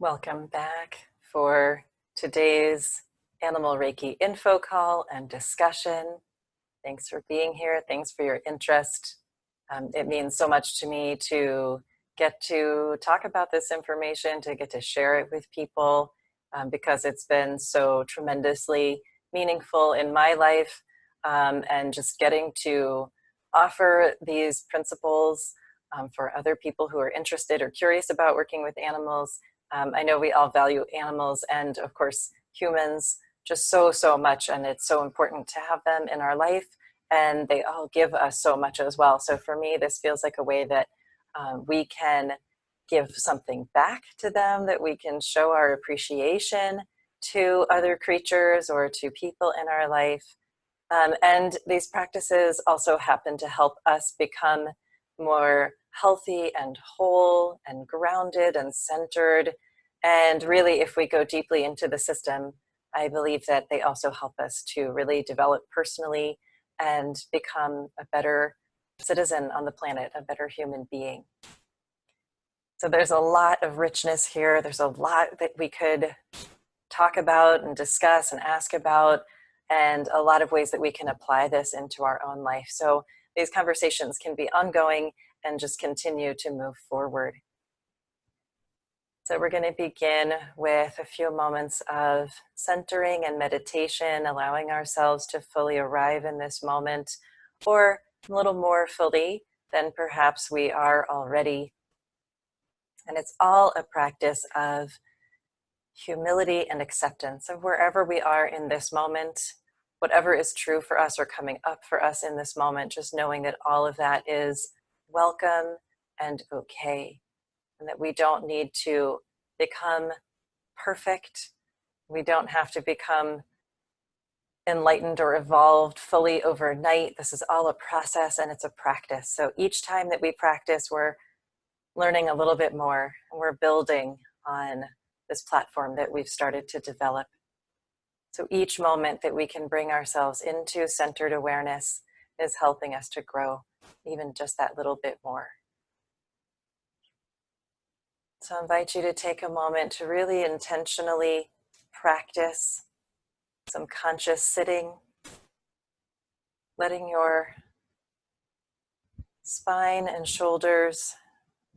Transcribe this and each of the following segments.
Welcome back for today's Animal Reiki info call and discussion. Thanks for being here. Thanks for your interest. It means so much to me to get to talk about this information, to get to share it with people, because it's been so tremendously meaningful in my life, and just getting to offer these principles for other people who are interested or curious about working with animals. I know we all value animals and, of course, humans just so much, and it's so important to have them in our life, and they all give us so much as well. So for me, this feels like a way that we can give something back to them, that we can show our appreciation to other creatures or to people in our life. And these practices also happen to help us become more healthy and whole and grounded and centered. And really, if we go deeply into the system, I believe that they also help us to really develop personally and become a better citizen on the planet, a better human being. So there's a lot of richness here. There's a lot that we could talk about and discuss and ask about, and a lot of ways that we can apply this into our own life. So these conversations can be ongoing and just continue to move forward. So we're going to begin with a few moments of centering and meditation, allowing ourselves to fully arrive in this moment, or a little more fully than perhaps we are already. And it's all a practice of humility and acceptance of wherever we are in this moment, whatever is true for us or coming up for us in this moment, just knowing that all of that is welcome and okay, and that we don't need to become perfect. We don't have to become enlightened or evolved fully overnight. This is all a process and it's a practice. So each time that we practice, we're learning a little bit more, and we're building on this platform that we've started to develop. So each moment that we can bring ourselves into centered awareness is helping us to grow even just that little bit more. So I invite you to take a moment to really intentionally practice some conscious sitting, letting your spine and shoulders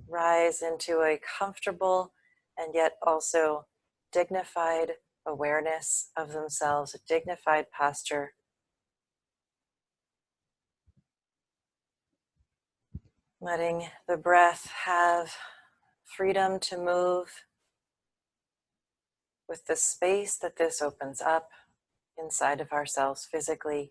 rise into a comfortable and yet also dignified awareness of themselves, a dignified posture. Letting the breath have freedom to move with the space that this opens up inside of ourselves physically.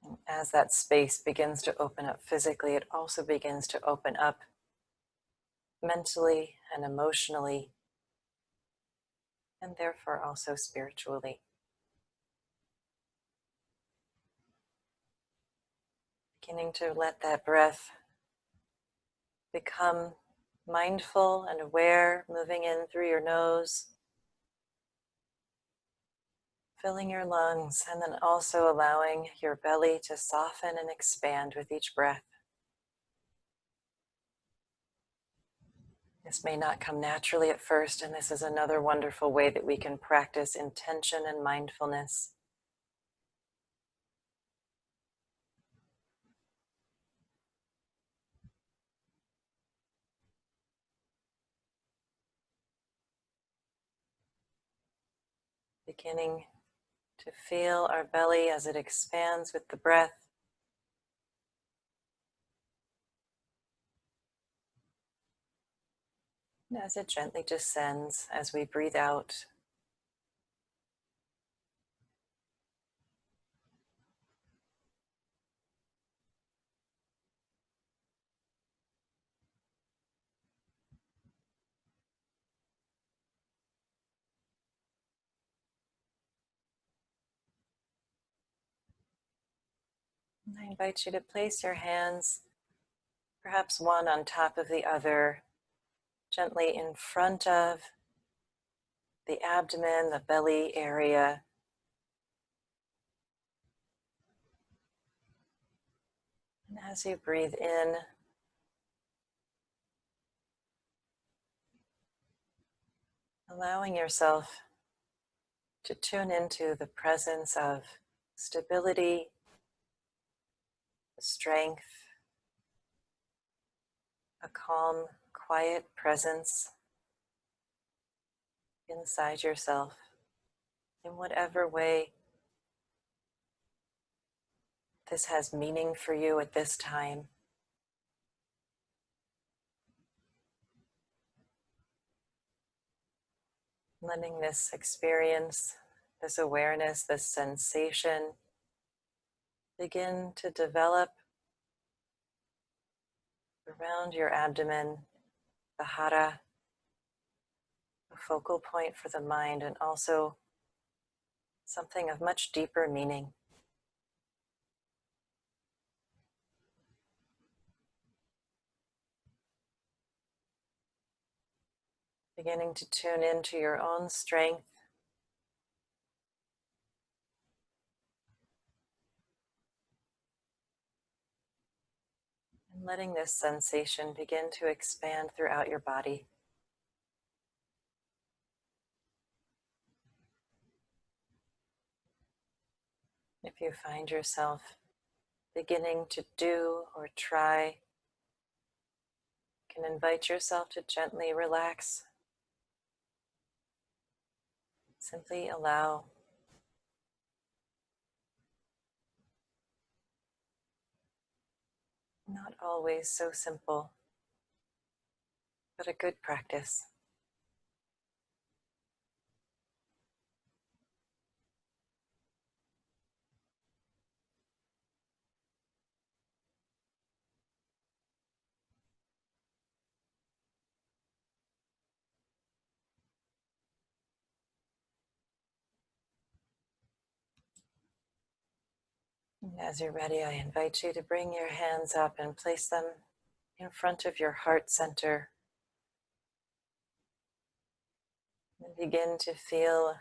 And as that space begins to open up physically, it also begins to open up mentally and emotionally, and therefore also spiritually. Beginning to let that breath become mindful and aware, moving in through your nose, filling your lungs, and then also allowing your belly to soften and expand with each breath. This may not come naturally at first, and this is another wonderful way that we can practice intention and mindfulness. Beginning to feel our belly as it expands with the breath. And as it gently descends as we breathe out. And I invite you to place your hands, perhaps one on top of the other, gently in front of the abdomen, the belly area. And as you breathe in, allowing yourself to tune into the presence of stability, strength, a calm, quiet presence inside yourself in whatever way this has meaning for you at this time. Letting this experience, this awareness, this sensation begin to develop around your abdomen, the hara, a focal point for the mind, and also something of much deeper meaning. Beginning to tune into your own strength, and letting this sensation begin to expand throughout your body. If you find yourself beginning to do or try, you can invite yourself to gently relax. Simply allow. Not always so simple, but a good practice. And as you're ready, I invite you to bring your hands up and place them in front of your heart center. And begin to feel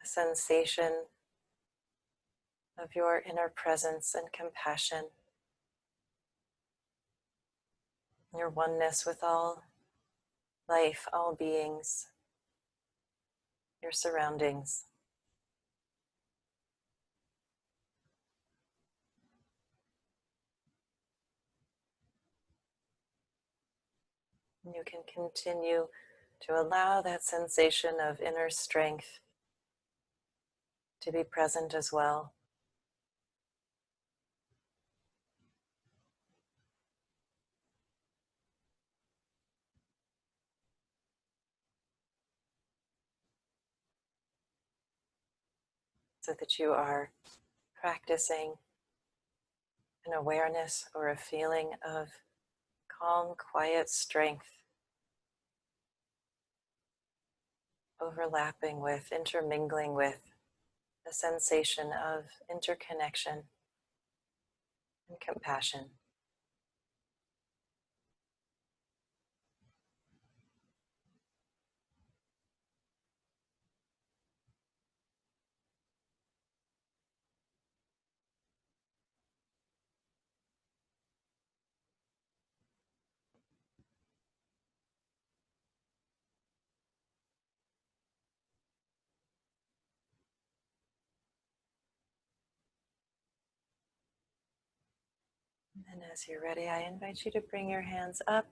a sensation of your inner presence and compassion, your oneness with all life, all beings, your surroundings. And you can continue to allow that sensation of inner strength to be present as well. So that you are practicing an awareness or a feeling of calm, quiet strength, overlapping with, intermingling with a sensation of interconnection and compassion. And as you're ready, I invite you to bring your hands up,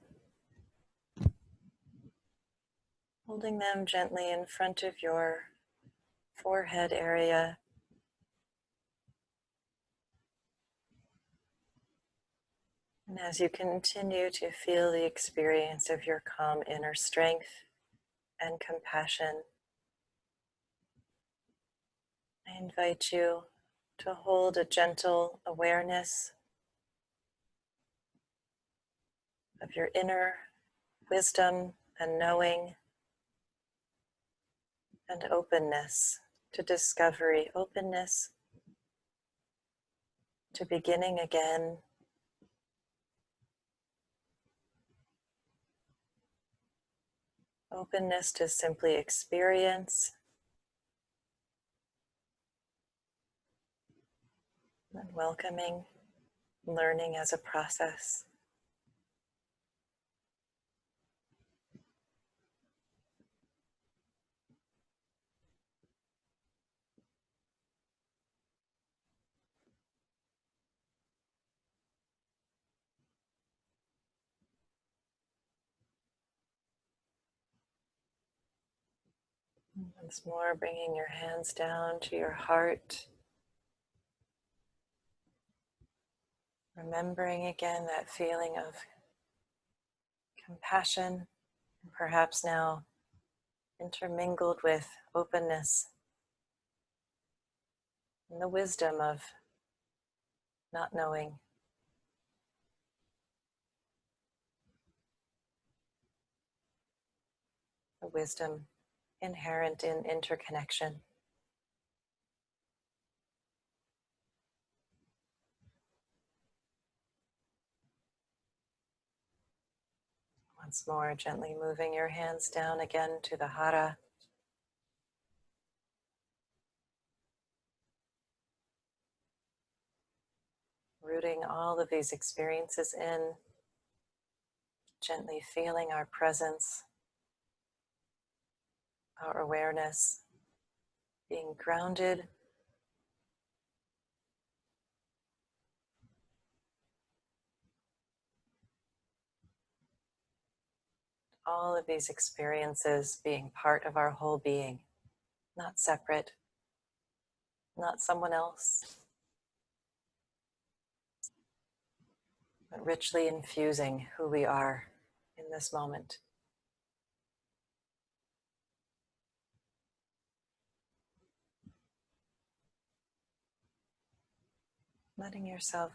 holding them gently in front of your forehead area. And as you continue to feel the experience of your calm inner strength and compassion, I invite you to hold a gentle awareness of your inner wisdom and knowing and openness to discovery, openness to beginning again, openness to simply experience and welcoming learning as a process. Once more, bringing your hands down to your heart. Remembering again that feeling of compassion, and perhaps now intermingled with openness and the wisdom of not knowing. The wisdom inherent in interconnection. Once more, gently moving your hands down again to the hara. Rooting all of these experiences in, gently feeling our presence, our awareness, being grounded. All of these experiences being part of our whole being, not separate, not someone else, but richly infusing who we are in this moment. Letting yourself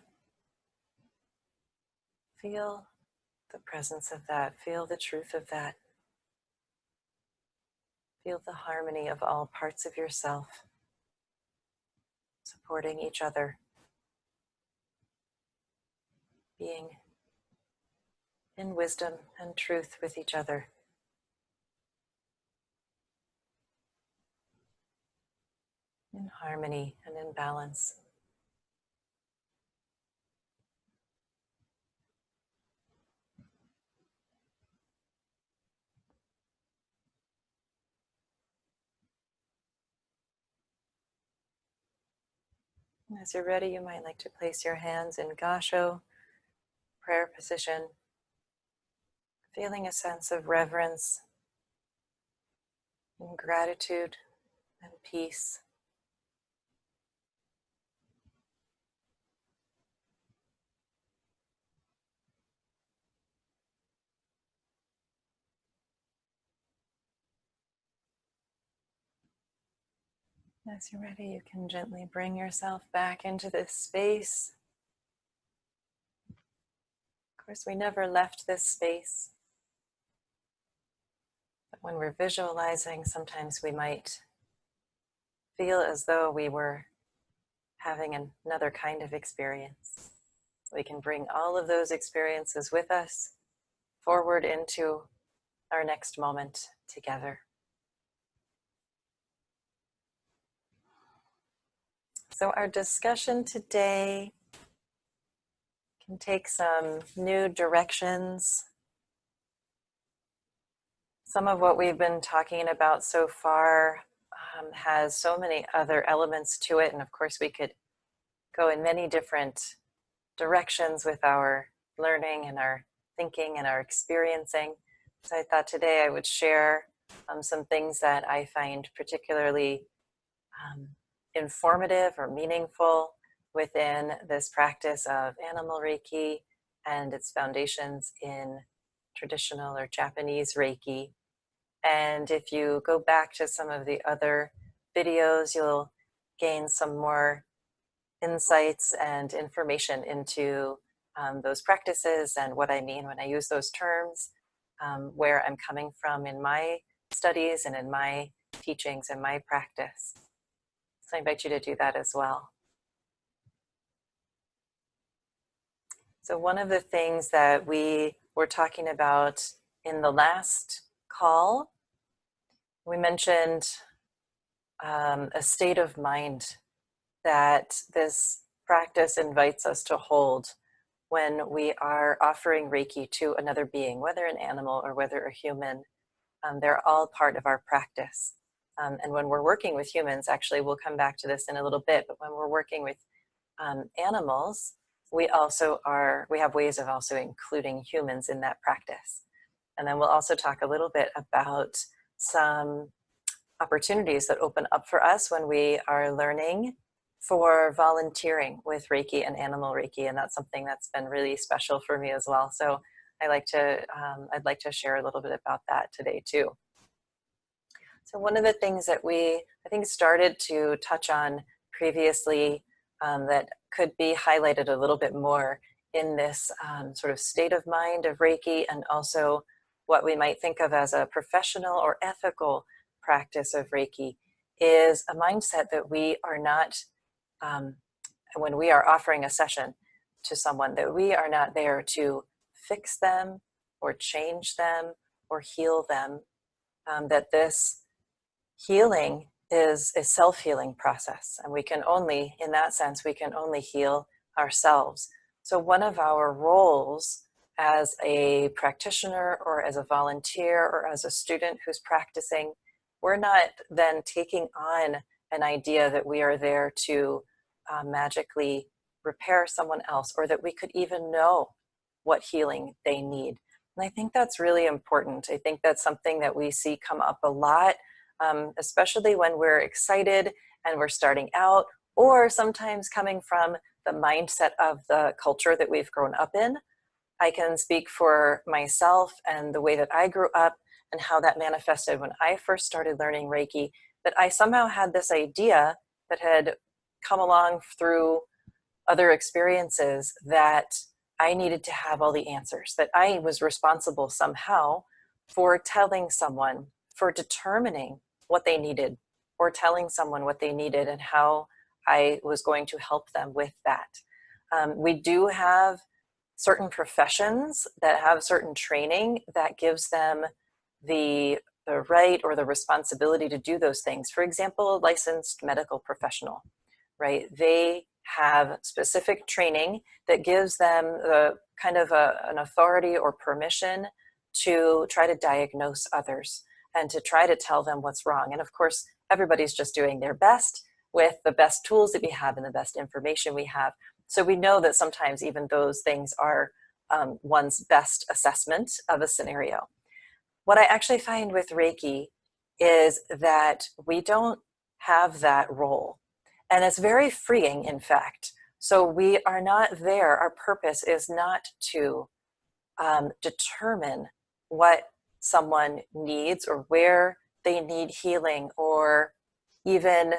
feel the presence of that, feel the truth of that, feel the harmony of all parts of yourself, supporting each other, being in wisdom and truth with each other. In harmony and in balance. And as you're ready, you might like to place your hands in Gasho, prayer position, feeling a sense of reverence and gratitude and peace. As you're ready, you can gently bring yourself back into this space. Of course, we never left this space. But when we're visualizing, sometimes we might feel as though we were having another kind of experience. We can bring all of those experiences with us forward into our next moment together. So our discussion today can take some new directions. Some of what we've been talking about so far has so many other elements to it, and of course we could go in many different directions with our learning and our thinking and our experiencing. So I thought today I would share some things that I find particularly informative or meaningful within this practice of Animal Reiki and its foundations in traditional or Japanese Reiki. And if you go back to some of the other videos, you'll gain some more insights and information into those practices and what I mean when I use those terms, where I'm coming from in my studies and in my teachings and my practice. So I invite you to do that as well. So one of the things that we were talking about in the last call, we mentioned a state of mind that this practice invites us to hold when we are offering Reiki to another being, whether an animal or whether a human. They're all part of our practice. And when we're working with humans, actually, we'll come back to this in a little bit, but when we're working with animals, we have ways of also including humans in that practice. And then we'll also talk a little bit about some opportunities that open up for us when we are learning for volunteering with Reiki and Animal Reiki, and that's something that's been really special for me as well. So I'd like to share a little bit about that today too. So one of the things that we, I think, started to touch on previously that could be highlighted a little bit more in this sort of state of mind of Reiki, and also what we might think of as a professional or ethical practice of Reiki, is a mindset that we are not, when we are offering a session to someone, that we are not there to fix them or change them or heal them, that this healing is a self-healing process, and we can only, in that sense, we can only heal ourselves. So one of our roles as a practitioner or as a volunteer or as a student who's practicing, we're not then taking on an idea that we are there to magically repair someone else, or that we could even know what healing they need. And I think that's really important. I think that's something that we see come up a lot, especially when we're excited and we're starting out, or sometimes coming from the mindset of the culture that we've grown up in. I can speak for myself and the way that I grew up and how that manifested when I first started learning Reiki, that I somehow had this idea that had come along through other experiences that I needed to have all the answers, that I was responsible somehow for telling someone, for determining what they needed, or telling someone what they needed and how I was going to help them with that. We do have certain professions that have certain training that gives them the right or the responsibility to do those things. For example, a licensed medical professional, right? They have specific training that gives them the kind of an authority or permission to try to diagnose others and to try to tell them what's wrong. And of course, everybody's just doing their best with the best tools that we have and the best information we have. So we know that sometimes even those things are one's best assessment of a scenario. What I actually find with Reiki is that we don't have that role. And it's very freeing, in fact. So we are not there. Our purpose is not to determine what someone needs or where they need healing, or even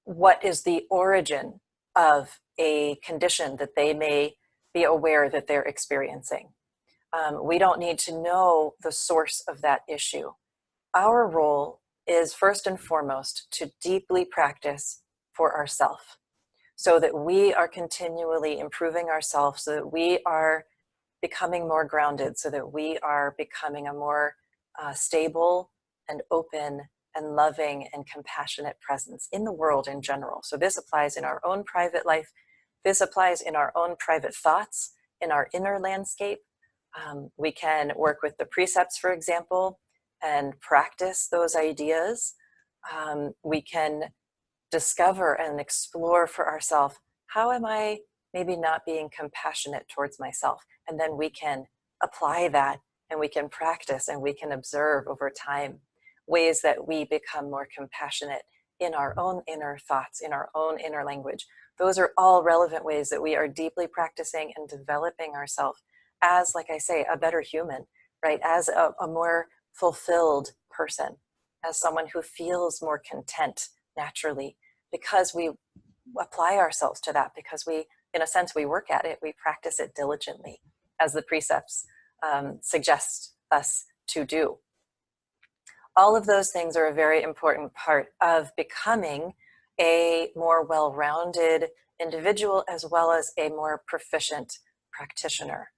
what is the origin of a condition that they may be aware that they're experiencing. We don't need to know the source of that issue. Our role is first and foremost to deeply practice for ourselves, so that we are continually improving ourselves, so that we are becoming more grounded, so that we are becoming a more stable and open and loving and compassionate presence in the world in general. So this applies in our own private life. This applies in our own private thoughts, in our inner landscape. We can work with the precepts, for example, and practice those ideas. We can discover and explore for ourselves, how am I maybe not being compassionate towards myself? And then we can apply that, and we can practice, and we can observe over time ways that we become more compassionate in our own inner thoughts, in our own inner language. Those are all relevant ways that we are deeply practicing and developing ourselves as, like I say, a better human, right? As a more fulfilled person, as someone who feels more content naturally, because we apply ourselves to that, because we, in a sense, we work at it, we practice it diligently, as the precepts suggest us to do. All of those things are a very important part of becoming a more well-rounded individual, as well as a more proficient practitioner.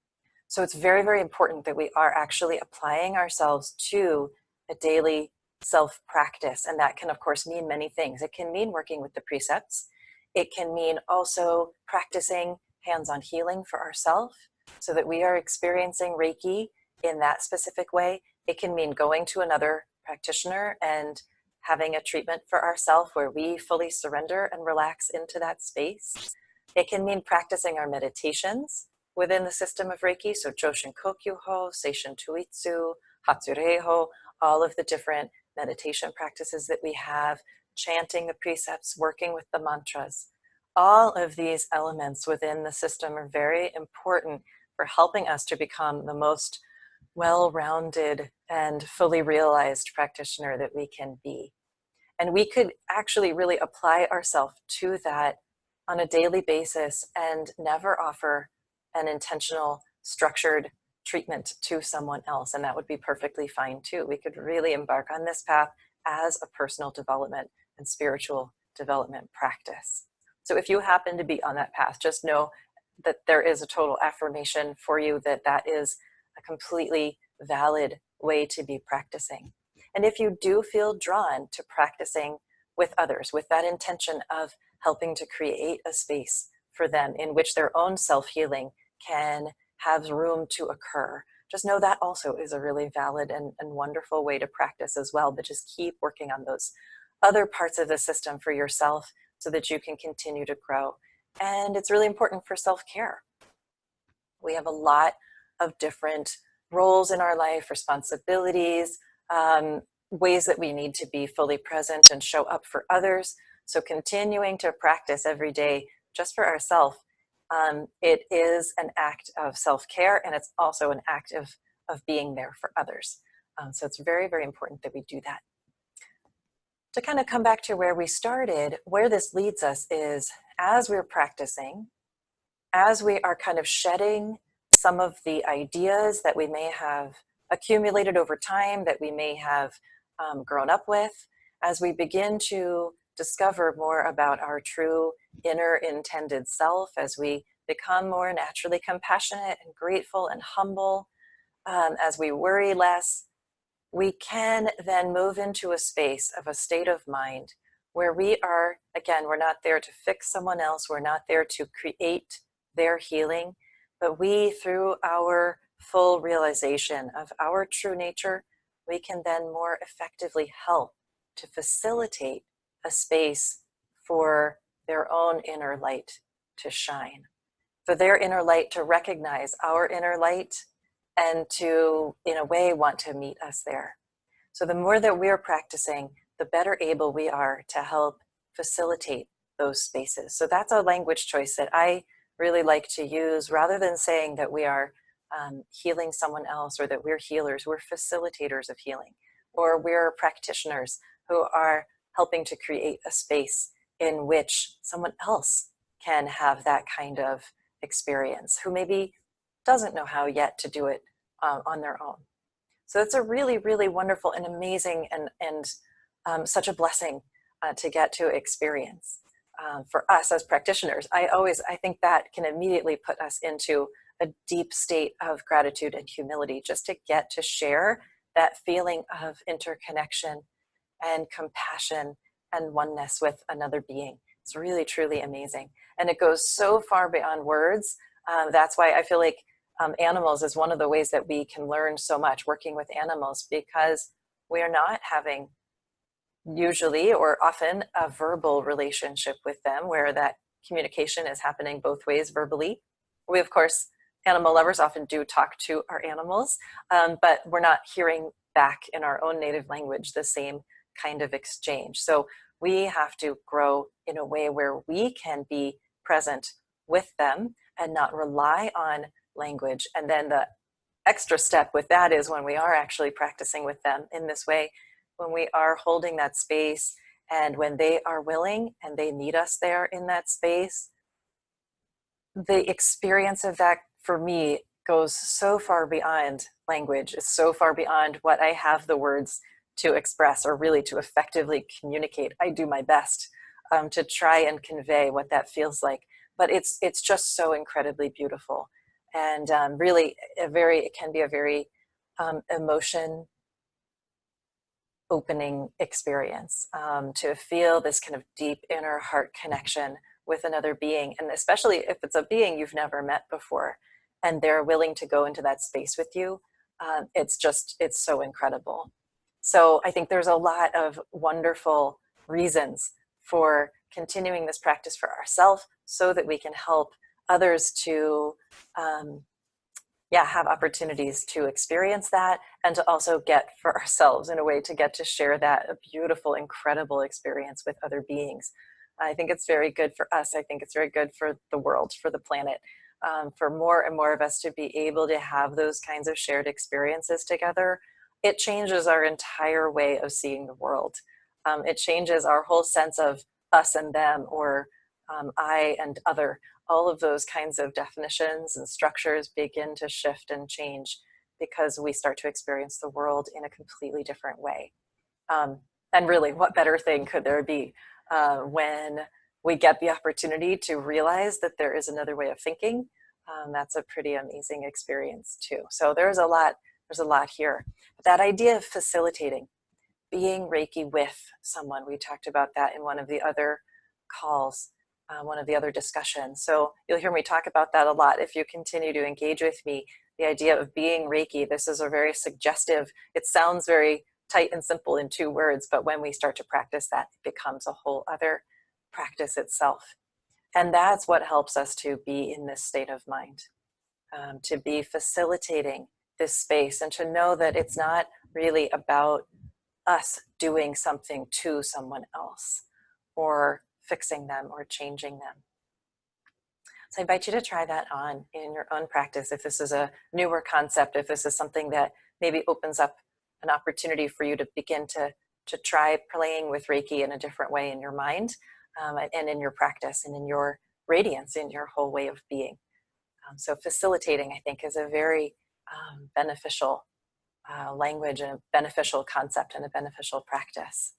So it's very, very important that we are actually applying ourselves to a daily self-practice. And that can, of course, mean many things. It can mean working with the precepts. It can mean also practicing hands-on healing for ourselves, so that we are experiencing Reiki in that specific way. It can mean going to another practitioner and having a treatment for ourselves where we fully surrender and relax into that space. It can mean practicing our meditations within the system of Reiki, so Joshin Kokyuho, Seishin Tuitsu, Hatsureiho, all of the different meditation practices that we have, chanting the precepts, working with the mantras. All of these elements within the system are very important for helping us to become the most well-rounded and fully realized practitioner that we can be. And we could actually really apply ourselves to that on a daily basis and never offer an intentional, structured treatment to someone else. And that would be perfectly fine too. We could really embark on this path as a personal development and spiritual development practice. So if you happen to be on that path, just know that there is a total affirmation for you that that is a completely valid way to be practicing. And if you do feel drawn to practicing with others, with that intention of helping to create a space for them in which their own self-healing can have room to occur, just know that also is a really valid and wonderful way to practice as well. But just keep working on those other parts of the system for yourself so that you can continue to grow. And it's really important for self-care. We have a lot of different roles in our life, responsibilities, ways that we need to be fully present and show up for others. So continuing to practice every day just for ourselves, it is an act of self-care, and it's also an act of being there for others. So it's very, very important that we do that. To kind of come back to where we started, where this leads us is as we're practicing, as we are kind of shedding some of the ideas that we may have accumulated over time, that we may have grown up with, as we begin to discover more about our true inner intended self, as we become more naturally compassionate and grateful and humble, as we worry less, we can then move into a space of a state of mind where we are, again, we're not there to fix someone else, we're not there to create their healing, but we, through our full realization of our true nature, we can then more effectively help to facilitate a space for their own inner light to shine, for their inner light to recognize our inner light and to, in a way, want to meet us there. So the more that we're practicing, the better able we are to help facilitate those spaces. So that's a language choice that I really like to use, rather than saying that we are healing someone else or that we're healers. We're facilitators of healing, or we're practitioners who are helping to create a space in which someone else can have that kind of experience, who maybe doesn't know how yet to do it on their own. So it's a really, really wonderful and amazing and such a blessing to get to experience. For us as practitioners, I think that can immediately put us into a deep state of gratitude and humility, just to get to share that feeling of interconnection and compassion and oneness with another being. It's really, truly amazing. And it goes so far beyond words. That's why I feel like animals is one of the ways that we can learn so much working with animals, because we are not having usually or often a verbal relationship with them where that communication is happening both ways verbally. We, of course, animal lovers often do talk to our animals, but we're not hearing back in our own native language the same kind of exchange. So we have to grow in a way where we can be present with them and not rely on language. And then the extra step with that is when we are actually practicing with them in this way, when we are holding that space and when they are willing and they need us there in that space, the experience of that for me goes so far beyond language. It's so far beyond what I have the words to express or really to effectively communicate. I do my best to try and convey what that feels like, but it's just so incredibly beautiful. And really it can be a very emotion opening experience to feel this kind of deep inner heart connection with another being. And especially if it's a being you've never met before and they're willing to go into that space with you, it's so incredible. So I think there's a lot of wonderful reasons for continuing this practice for ourselves so that we can help others to yeah, have opportunities to experience that, and to also get for ourselves in a way to get to share that beautiful, incredible experience with other beings. I think it's very good for us. I think it's very good for the world, for the planet, for more and more of us to be able to have those kinds of shared experiences together. It changes our entire way of seeing the world. It changes our whole sense of us and them, or I and other. All of those kinds of definitions and structures begin to shift and change because we start to experience the world in a completely different way. And really, what better thing could there be when we get the opportunity to realize that there is another way of thinking? That's a pretty amazing experience too. So there's a lot here. But that idea of facilitating, being Reiki with someone, we talked about that in one of the other calls, one of the other discussions. So you'll hear me talk about that a lot if you continue to engage with me. The idea of being Reiki, this is a very suggestive, it sounds very tight and simple in 2 words, but when we start to practice that, it becomes a whole other practice itself. And that's what helps us to be in this state of mind, to be facilitating this space, and to know that it's not really about us doing something to someone else or fixing them or changing them. So I invite you to try that on in your own practice. If this is a newer concept, if this is something that maybe opens up an opportunity for you to begin to try playing with Reiki in a different way in your mind, and in your practice and in your radiance, in your whole way of being. So facilitating, I think, is a very beneficial language and a beneficial concept and a beneficial practice.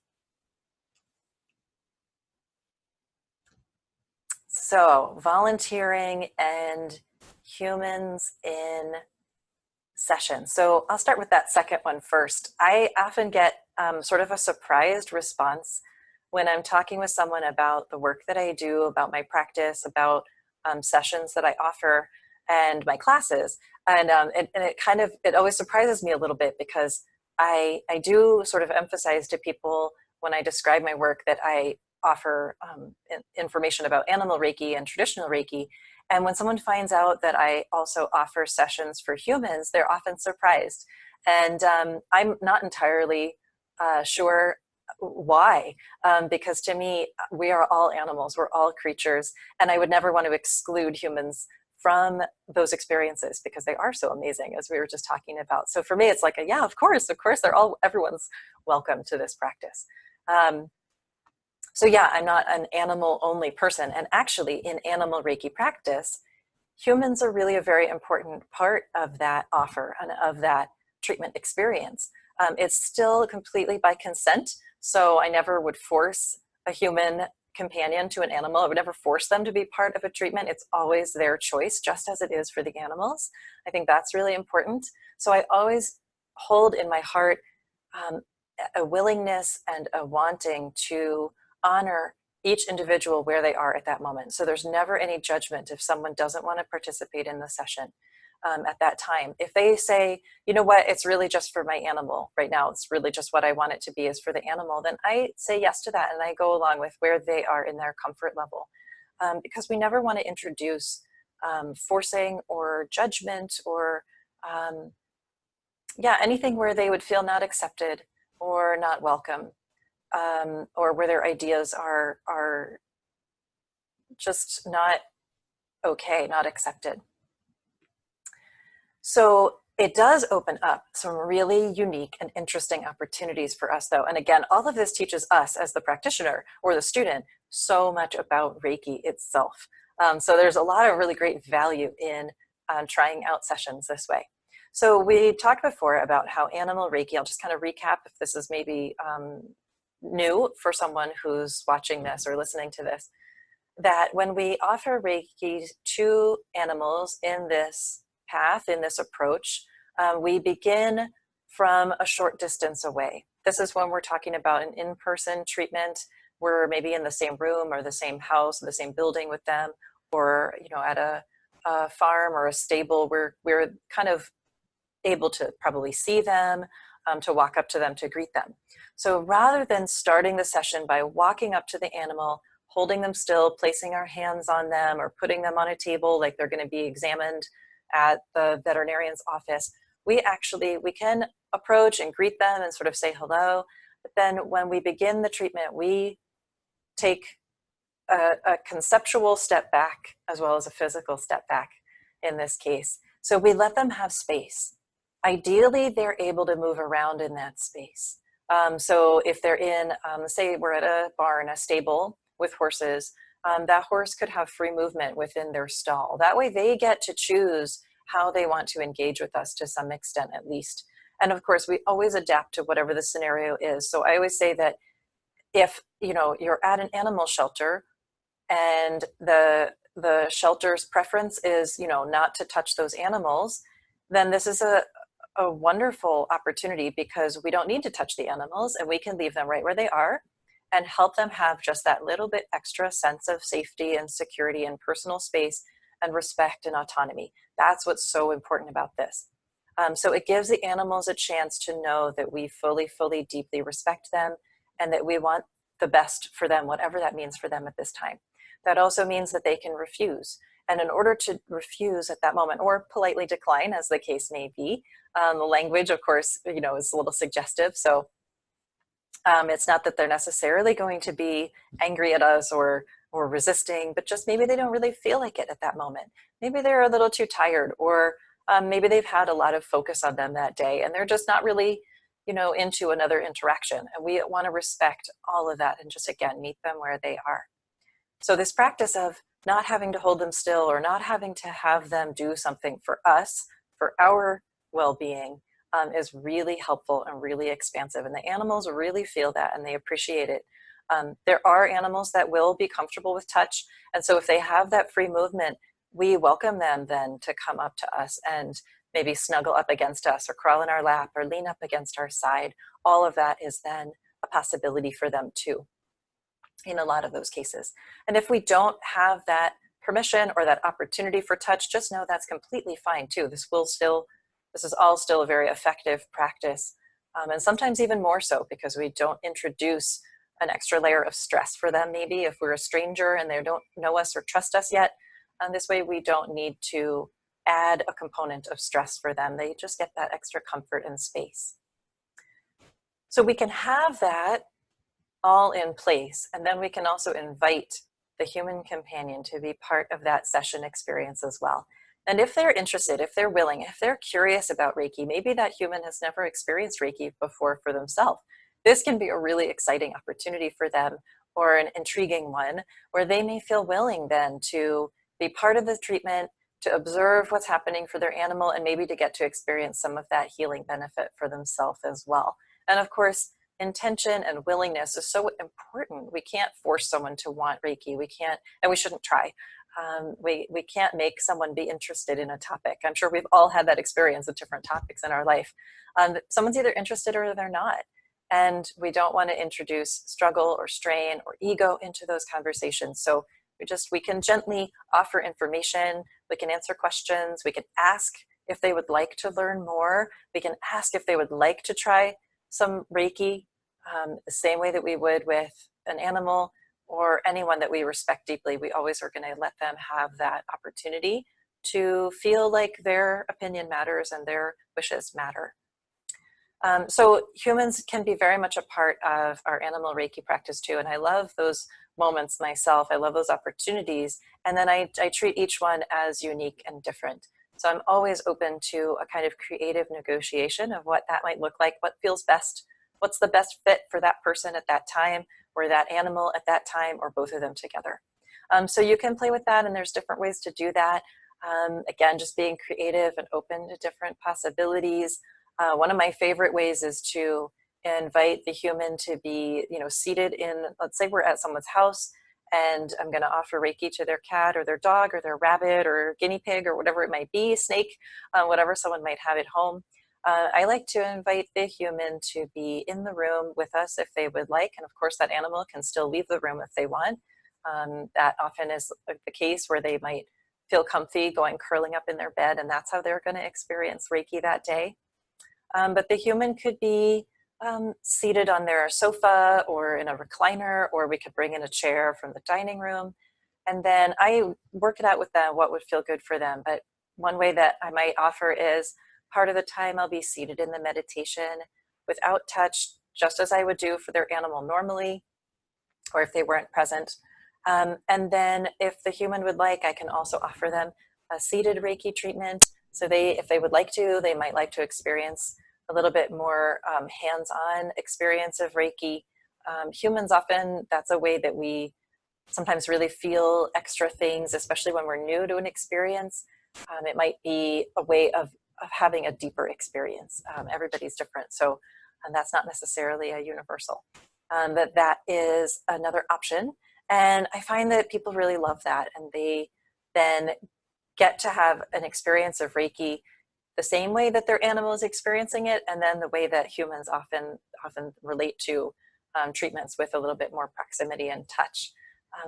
So volunteering and humans in session. So I'll start with that second one first. I often get sort of a surprised response when I'm talking with someone about the work that I do, about my practice, about sessions that I offer and my classes. And it always surprises me a little bit, because I do sort of emphasize to people when I describe my work that I offer information about animal Reiki and traditional Reiki. And when someone finds out that I also offer sessions for humans, they're often surprised. And I'm not entirely sure why, because to me, we are all animals, we're all creatures, and I would never want to exclude humans from those experiences, because they are so amazing, as we were just talking about. So for me, it's like, yeah, of course, everyone's welcome to this practice. So yeah, I'm not an animal only person. And actually, in animal Reiki practice, humans are really a very important part of that offer and of that treatment experience. It's still completely by consent. So I never would force a human companion to an animal. I would never force them to be part of a treatment. It's always their choice, just as it is for the animals. I think that's really important. So I always hold in my heart a willingness and a wanting to honor each individual where they are at that moment. So there's never any judgment if someone doesn't want to participate in the session at that time. If they say, you know what, it's really just for my animal right now, it's really just what I want it to be is for the animal, then I say yes to that, and I go along with where they are in their comfort level. Because we never want to introduce forcing or judgment or anything where they would feel not accepted or not welcome. Or where their ideas are just not okay, not accepted. So it does open up some really unique and interesting opportunities for us, though. And again, all of this teaches us as the practitioner or the student so much about Reiki itself. So there's a lot of really great value in trying out sessions this way. So we talked before about how animal Reiki, I'll just kind of recap if this is maybe new for someone who's watching this or listening to this, that when we offer Reiki to animals in this path, in this approach, we begin from a short distance away. This is when we're talking about an in-person treatment. We're maybe in the same room or the same house, or the same building with them, or at a farm or a stable. We're kind of able to probably see them, to walk up to them, to greet them. So rather than starting the session by walking up to the animal, holding them still, placing our hands on them, or putting them on a table like they're going to be examined at the veterinarian's office, we can approach and greet them and sort of say hello. But then when we begin the treatment, we take a conceptual step back as well as a physical step back in this case. So we let them have space. Ideally, they're able to move around in that space. So if they're in, say we're at a barn, a stable with horses, that horse could have free movement within their stall. That way they get to choose how they want to engage with us to some extent at least. And of course, we always adapt to whatever the scenario is. So I always say that if you're at an animal shelter and the shelter's preference is not to touch those animals, then this is a wonderful opportunity, because we don't need to touch the animals and we can leave them right where they are and help them have just that little bit extra sense of safety and security and personal space and respect and autonomy. That's what's so important about this. So it gives the animals a chance to know that we fully, deeply respect them and that we want the best for them, whatever that means for them at this time. That also means that they can refuse. And in order to refuse at that moment, or politely decline, as the case may be, the language, of course, is a little suggestive. So it's not that they're necessarily going to be angry at us or resisting, but just maybe they don't really feel like it at that moment. Maybe they're a little too tired, or maybe they've had a lot of focus on them that day and they're just not really into another interaction. And we want to respect all of that and just, again, meet them where they are. So this practice of not having to hold them still or not having to have them do something for us, for our well-being, is really helpful and really expansive. And the animals really feel that and they appreciate it. There are animals that will be comfortable with touch. And so if they have that free movement, we welcome them then to come up to us and maybe snuggle up against us or crawl in our lap or lean up against our side. All of that is then a possibility for them too, in a lot of those cases. And if we don't have that permission or that opportunity for touch, just know that's completely fine too. This is all still a very effective practice. And sometimes even more so, because we don't introduce an extra layer of stress for them. Maybe if we're a stranger and they don't know us or trust us yet, this way we don't need to add a component of stress for them. They just get that extra comfort and space. So we can have that all in place, and then we can also invite the human companion to be part of that session experience as well. And if they're interested, if they're willing, if they're curious about Reiki, maybe that human has never experienced Reiki before for themselves, this can be a really exciting opportunity for them, or an intriguing one, where they may feel willing then to be part of the treatment, to observe what's happening for their animal, and maybe to get to experience some of that healing benefit for themselves as well. And of course, intention and willingness is so important. We can't force someone to want Reiki. We can't, and we shouldn't try. We can't make someone be interested in a topic. I'm sure we've all had that experience with different topics in our life. Someone's either interested or they're not. And we don't want to introduce struggle or strain or ego into those conversations. So we can gently offer information. We can answer questions. We can ask if they would like to learn more. We can ask if they would like to try some Reiki, the same way that we would with an animal or anyone that we respect deeply. We always are going to let them have that opportunity to feel like their opinion matters and their wishes matter. So humans can be very much a part of our animal Reiki practice too. And I love those moments myself. I love those opportunities. And then I treat each one as unique and different. So I'm always open to a kind of creative negotiation of what that might look like, what feels best, what's the best fit for that person at that time, or that animal at that time, or both of them together. So you can play with that, and there's different ways to do that. Again, just being creative and open to different possibilities. One of my favorite ways is to invite the human to be, seated in, let's say we're at someone's house, and I'm going to offer Reiki to their cat or their dog or their rabbit or guinea pig or whatever it might be, snake, whatever someone might have at home. I like to invite the human to be in the room with us if they would like. And of course, that animal can still leave the room if they want. That often is the case where they might feel comfy curling up in their bed, and that's how they're going to experience Reiki that day. But the human could be seated on their sofa or in a recliner, or we could bring in a chair from the dining room. And then I work it out with them what would feel good for them. But one way that I might offer is part of the time I'll be seated in the meditation without touch, just as I would do for their animal normally, or if they weren't present. And then if the human would like, I can also offer them a seated Reiki treatment. So if they would like to, they might like to experience a little bit more hands-on experience of Reiki. Humans often, that's a way that we sometimes really feel extra things, especially when we're new to an experience. It might be a way of having a deeper experience. Everybody's different, so and that's not necessarily a universal. But that is another option. And I find that people really love that, and they then get to have an experience of Reiki the same way that their animal is experiencing it, and then the way that humans often relate to treatments with a little bit more proximity and touch.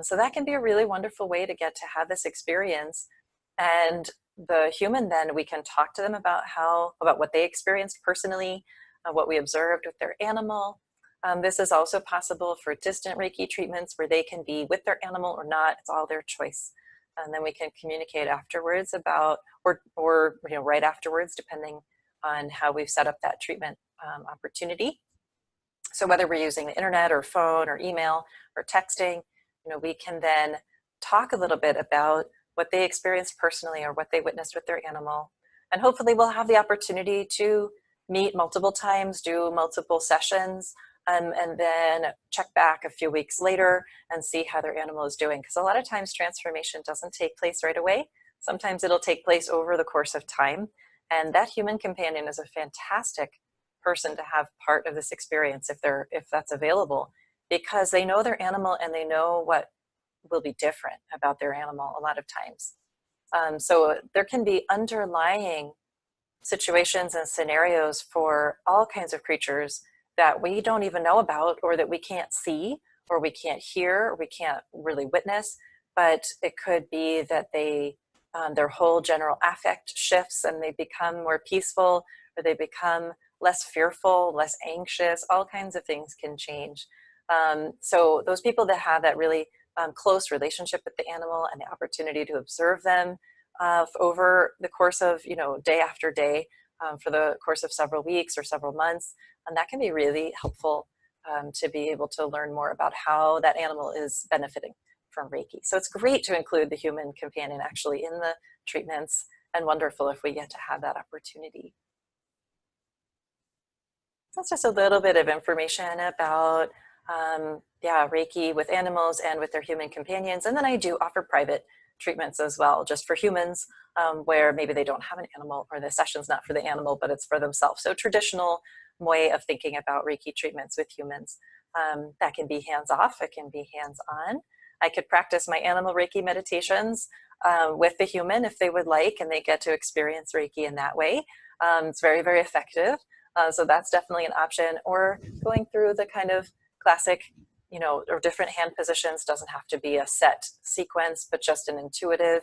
So that can be a really wonderful way to get to have this experience. And the human, then we can talk to them about what they experienced personally, what we observed with their animal. This is also possible for distant Reiki treatments where they can be with their animal or not. It's all their choice. And then we can communicate afterwards about, or right afterwards, depending on how we've set up that treatment opportunity. So whether we're using the internet or phone or email or texting, we can then talk a little bit about what they experienced personally or what they witnessed with their animal. And hopefully we'll have the opportunity to meet multiple times, do multiple sessions, and then check back a few weeks later and see how their animal is doing. Because a lot of times transformation doesn't take place right away. Sometimes it'll take place over the course of time. And that human companion is a fantastic person to have part of this experience if that's available, because they know their animal and they know what will be different about their animal a lot of times. So there can be underlying situations and scenarios for all kinds of creatures that we don't even know about, or that we can't see, or we can't hear, or we can't really witness. But it could be that their whole general affect shifts and they become more peaceful, or they become less fearful, less anxious. All kinds of things can change. So those people that have that really close relationship with the animal and the opportunity to observe them over the course of, day after day, for the course of several weeks or several months, and that can be really helpful to be able to learn more about how that animal is benefiting from Reiki. So it's great to include the human companion actually in the treatments, and wonderful if we get to have that opportunity. That's just a little bit of information about Reiki with animals and with their human companions. And then I do offer private treatments as well, just for humans, where maybe they don't have an animal, or the session's not for the animal, but it's for themselves. So traditional way of thinking about Reiki treatments with humans. That can be hands-off, it can be hands-on. I could practice my animal Reiki meditations with the human if they would like, and they get to experience Reiki in that way. It's very, very effective. So that's definitely an option. Or going through the kind of classic, or different hand positions. Doesn't have to be a set sequence, but just an intuitive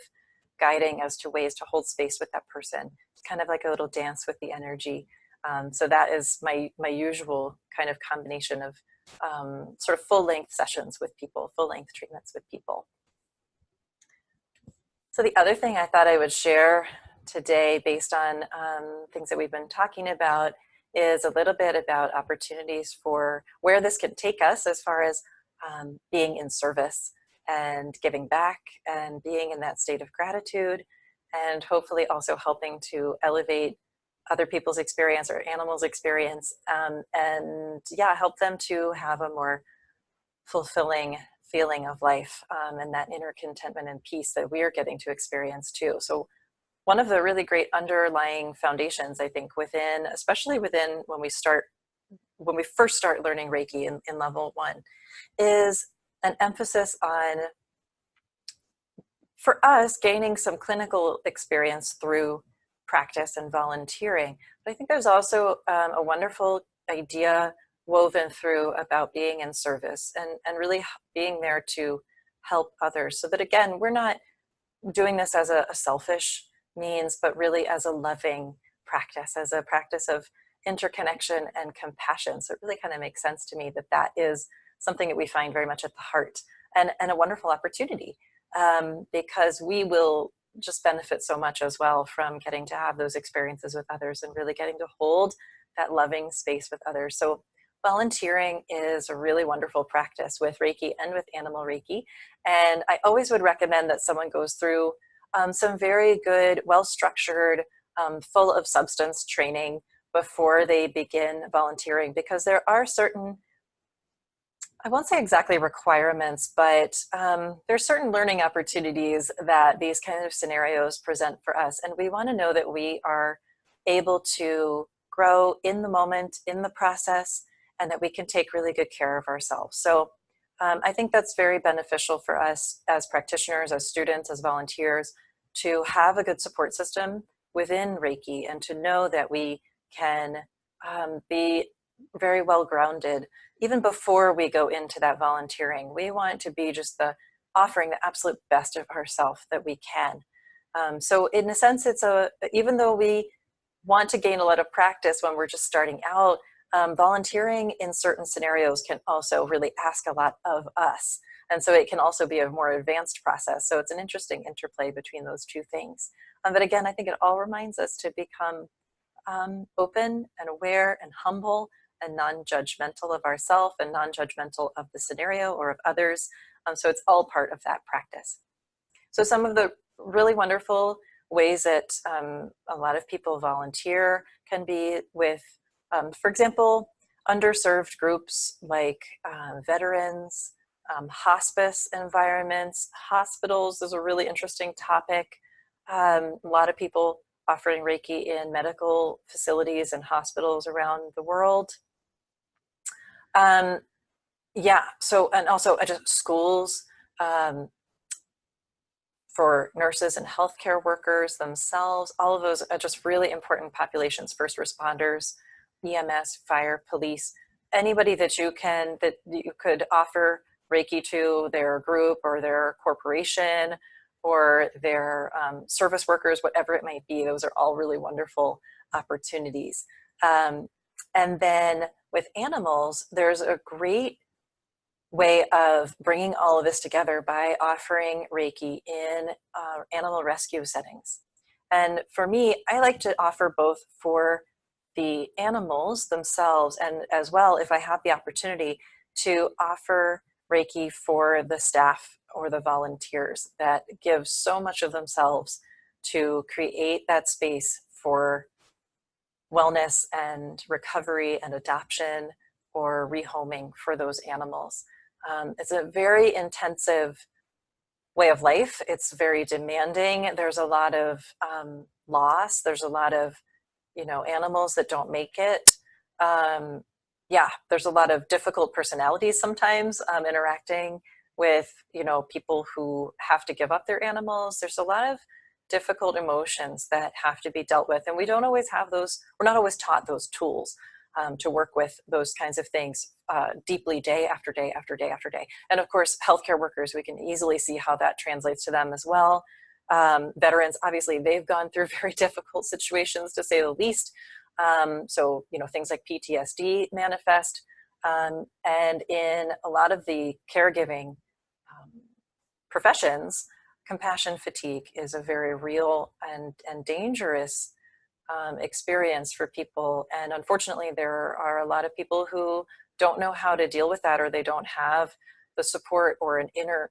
guiding as to ways to hold space with that person. It's kind of like a little dance with the energy. So that is my usual kind of combination of sort of full-length sessions with people, full-length treatments with people. So the other thing I thought I would share today, based on things that we've been talking about, is a little bit about opportunities for where this can take us as far as being in service and giving back and being in that state of gratitude, and hopefully also helping to elevate other people's experience or animals' experience, and help them to have a more fulfilling feeling of life, and that inner contentment and peace that we are getting to experience too. So one of the really great underlying foundations, I think, especially within when we first start learning Reiki in level 1, is an emphasis on, for us, gaining some clinical experience through practice and volunteering. But I think there's also a wonderful idea woven through about being in service and really being there to help others, so that, again, we're not doing this as a selfish means, but really as a loving practice, as a practice of interconnection and compassion. So it really kind of makes sense to me that that is something that we find very much at the heart, and a wonderful opportunity, because we will just benefit so much as well from getting to have those experiences with others and really getting to hold that loving space with others. So volunteering is a really wonderful practice with Reiki and with Animal Reiki. And I always would recommend that someone goes through some very good, well-structured, full of substance training before they begin volunteering, because there are certain, I won't say exactly requirements, but there's certain learning opportunities that these kind of scenarios present for us. And we want to know that we are able to grow in the moment, in the process, and that we can take really good care of ourselves. So I think that's very beneficial for us as practitioners, as students, as volunteers, to have a good support system within Reiki and to know that we can be very well grounded even before we go into that volunteering. We want to be just offering the absolute best of ourselves that we can. So in a sense, even though we want to gain a lot of practice when we're just starting out, volunteering in certain scenarios can also really ask a lot of us. And so it can also be a more advanced process. So it's an interesting interplay between those two things. But again, I think it all reminds us to become open and aware and humble and non-judgmental of ourselves and non-judgmental of the scenario or of others. So it's all part of that practice. So some of the really wonderful ways that a lot of people volunteer can be with, for example, underserved groups like veterans, hospice environments, hospitals is a really interesting topic. A lot of people offering Reiki in medical facilities and hospitals around the world. Yeah, so, and also just schools for nurses and healthcare workers themselves. All of those are just really important populations, first responders, EMS, fire, police, anybody that you could offer Reiki to, their group or their corporation or their service workers, whatever it might be. Those are all really wonderful opportunities. And then with animals, there's a great way of bringing all of this together by offering Reiki in animal rescue settings. And for me, I like to offer both for the animals themselves, and as well, if I have the opportunity, to offer Reiki for the staff or the volunteers that give so much of themselves to create that space for wellness and recovery and adoption or rehoming for those animals. It's a very intensive way of life. It's very demanding. There's a lot of loss. There's a lot of, animals that don't make it. Yeah, there's a lot of difficult personalities sometimes interacting with, people who have to give up their animals. There's a lot of difficult emotions that have to be dealt with. And we don't always have those, we're not always taught those tools to work with those kinds of things deeply day after day after day after day. And of course, healthcare workers, we can easily see how that translates to them as well. Veterans, obviously, they've gone through very difficult situations, to say the least. So, things like PTSD manifest. And in a lot of the caregiving professions, compassion fatigue is a very real and dangerous experience for people. And unfortunately, there are a lot of people who don't know how to deal with that, or they don't have the support or an inner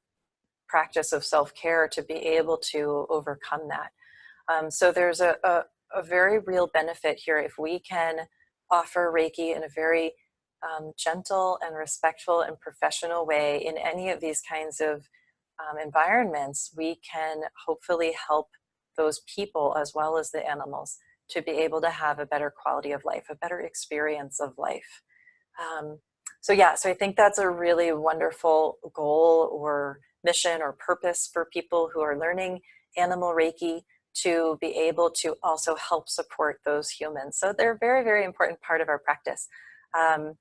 practice of self-care to be able to overcome that. So there's a very real benefit here if we can offer Reiki in a very gentle and respectful and professional way in any of these kinds of environments. We can hopefully help those people as well as the animals to be able to have a better quality of life, a better experience of life. So I think that's a really wonderful goal or mission or purpose for people who are learning Animal Reiki, to be able to also help support those humans. So they're a very, very important part of our practice. And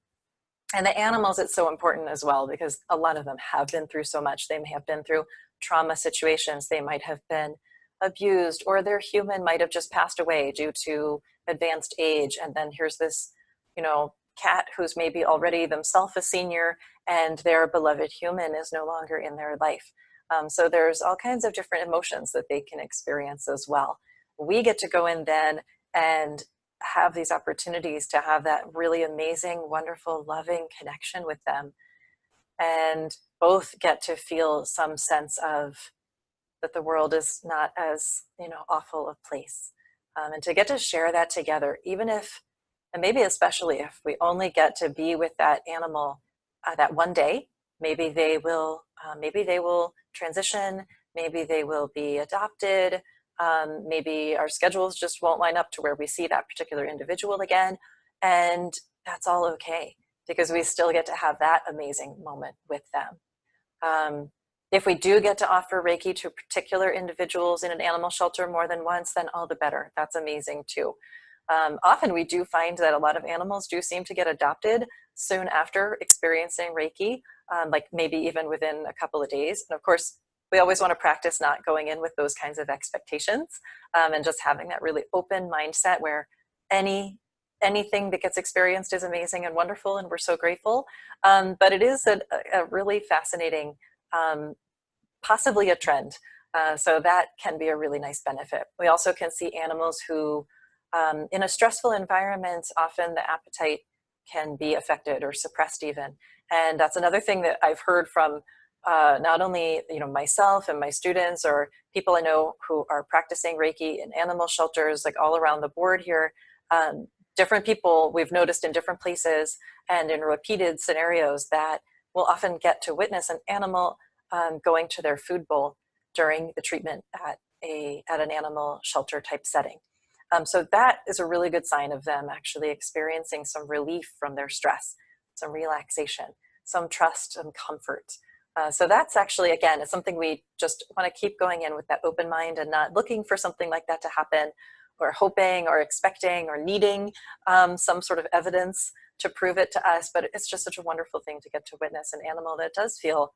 the animals, it's so important as well, because a lot of them have been through so much. They may have been through trauma situations. They might have been abused, or their human might have just passed away due to advanced age. And then here's this, cat who's maybe already themselves a senior, and their beloved human is no longer in their life. So there's all kinds of different emotions that they can experience as well. We get to go in then and have these opportunities to have that really amazing, wonderful, loving connection with them, and both get to feel some sense of that the world is not as, awful a place. And to get to share that together, even if, and maybe especially if we only get to be with that animal that one day, maybe they will transition, maybe they will be adopted, maybe our schedules just won't line up to where we see that particular individual again, and that's all okay, because we still get to have that amazing moment with them. If we do get to offer Reiki to particular individuals in an animal shelter more than once, then all the better. That's amazing too. Often we do find that a lot of animals do seem to get adopted soon after experiencing Reiki, like maybe even within a couple of days. And of course, we always want to practice not going in with those kinds of expectations, and just having that really open mindset where anything that gets experienced is amazing and wonderful, and we're so grateful. But it is a really fascinating, possibly a trend. So that can be a really nice benefit. We also can see animals who, in a stressful environment, often the appetite can be affected or suppressed even. And that's another thing that I've heard from not only myself and my students, or people I know who are practicing Reiki in animal shelters, like all around the board here. Different people we've noticed in different places and in repeated scenarios that will often get to witness an animal going to their food bowl during the treatment at an animal shelter type setting. So that is a really good sign of them actually experiencing some relief from their stress, some relaxation, some trust and comfort. So that's actually, again, it's something we just want to keep going in with that open mind, and not looking for something like that to happen, or hoping or expecting or needing some sort of evidence to prove it to us. But it's just such a wonderful thing to get to witness an animal that does feel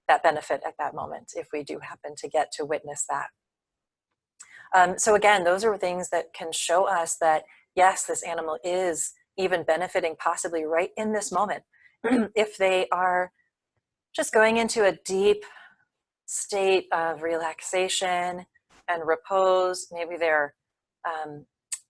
that benefit at that moment, if we do happen to get to witness that. So again, those are things that can show us that, yes, this animal is even benefiting possibly right in this moment. If they are just going into a deep state of relaxation and repose, maybe they're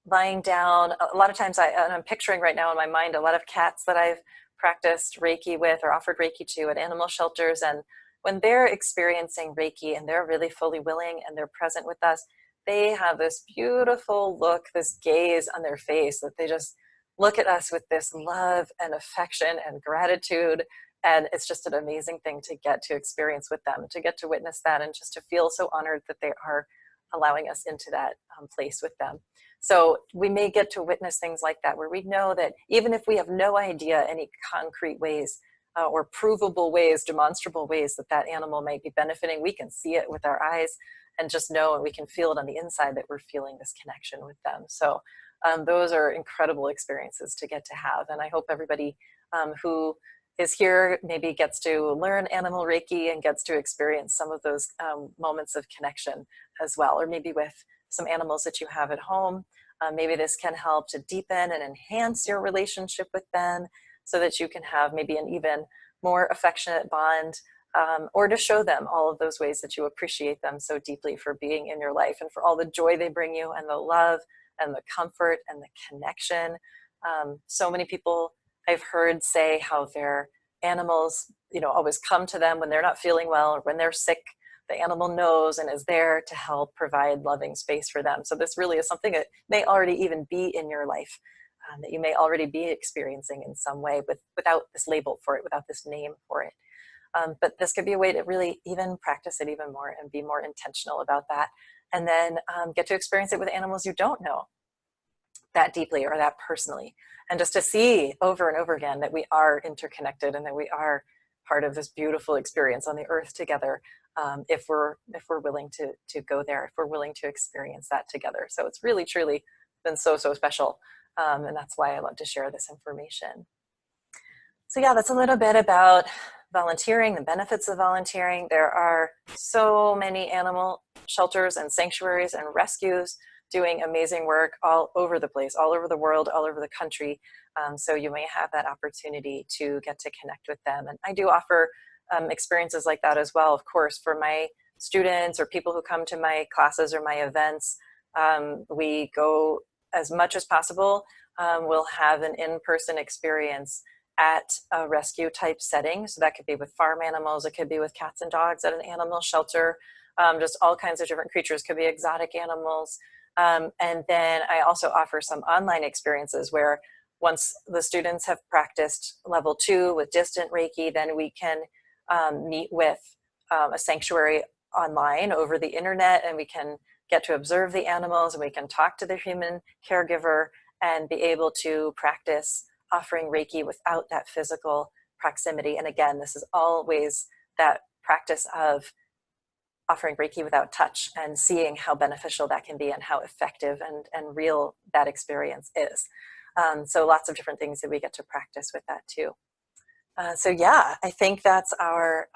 lying down. A lot of times I'm picturing right now in my mind a lot of cats that I've practiced Reiki with or offered Reiki to at animal shelters. And when they're experiencing Reiki and they're really fully willing and they're present with us, they have this beautiful look, this gaze on their face, that they just look at us with this love and affection and gratitude. And it's just an amazing thing to get to experience with them, to get to witness that, and just to feel so honored that they are allowing us into that place with them. So we may get to witness things like that, where we know that even if we have no idea any concrete ways or provable ways, demonstrable ways that that animal might be benefiting, we can see it with our eyes and just know, and we can feel it on the inside, that we're feeling this connection with them. So those are incredible experiences to get to have. And I hope everybody who is here maybe gets to learn Animal Reiki and gets to experience some of those moments of connection as well, or maybe with some animals that you have at home. Maybe this can help to deepen and enhance your relationship with them, so that you can have maybe an even more affectionate bond, or to show them all of those ways that you appreciate them so deeply for being in your life, and for all the joy they bring you, and the love and the comfort and the connection. So many people I've heard say how their animals, always come to them when they're not feeling well or when they're sick. The animal knows and is there to help provide loving space for them. So this really is something that may already even be in your life, that you may already be experiencing in some way, without this label for it, without this name for it. But this could be a way to really even practice it even more and be more intentional about that. And then get to experience it with animals you don't know that deeply or that personally. And just to see over and over again that we are interconnected, and that we are part of this beautiful experience on the earth together, if we're willing to go there, if we're willing to experience that together. So it's really, truly been so special. And that's why I love to share this information. So yeah, that's a little bit about volunteering, the benefits of volunteering. There are so many animal shelters and sanctuaries and rescues doing amazing work all over the place, all over the world, all over the country. So you may have that opportunity to get to connect with them. And I do offer experiences like that as well. Of course, for my students or people who come to my classes or my events, we go as much as possible. We'll have an in-person experience at a rescue type setting. So that could be with farm animals, it could be with cats and dogs at an animal shelter, just all kinds of different creatures, could be exotic animals. And then I also offer some online experiences where once the students have practiced level 2 with distant Reiki, then we can meet with a sanctuary online over the internet, and we can get to observe the animals, and we can talk to the human caregiver and be able to practice offering Reiki without that physical proximity. And again, this is always that practice of offering Reiki without touch and seeing how beneficial that can be and how effective and real that experience is. So lots of different things that we get to practice with that too. So yeah, I think that's our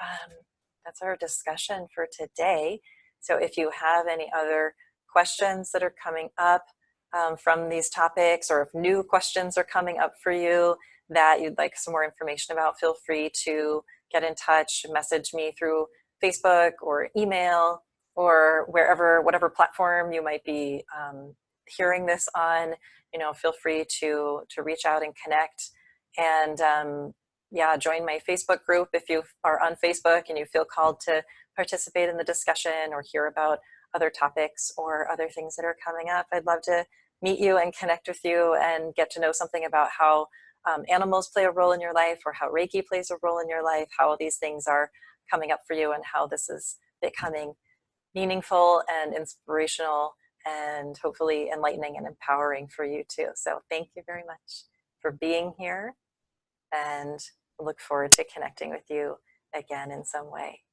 discussion for today. So if you have any other questions that are coming up from these topics, or if new questions are coming up for you that you'd like some more information about, feel free to get in touch, message me through Facebook or email or wherever, whatever platform you might be hearing this on. Feel free to reach out and connect. And yeah, join my Facebook group if you are on Facebook and you feel called to participate in the discussion or hear about other topics or other things that are coming up. I'd love to meet you and connect with you and get to know something about how animals play a role in your life, or how Reiki plays a role in your life, how these things are coming up for you, and how this is becoming meaningful and inspirational and hopefully enlightening and empowering for you too. So thank you very much for being here, and look forward to connecting with you again in some way.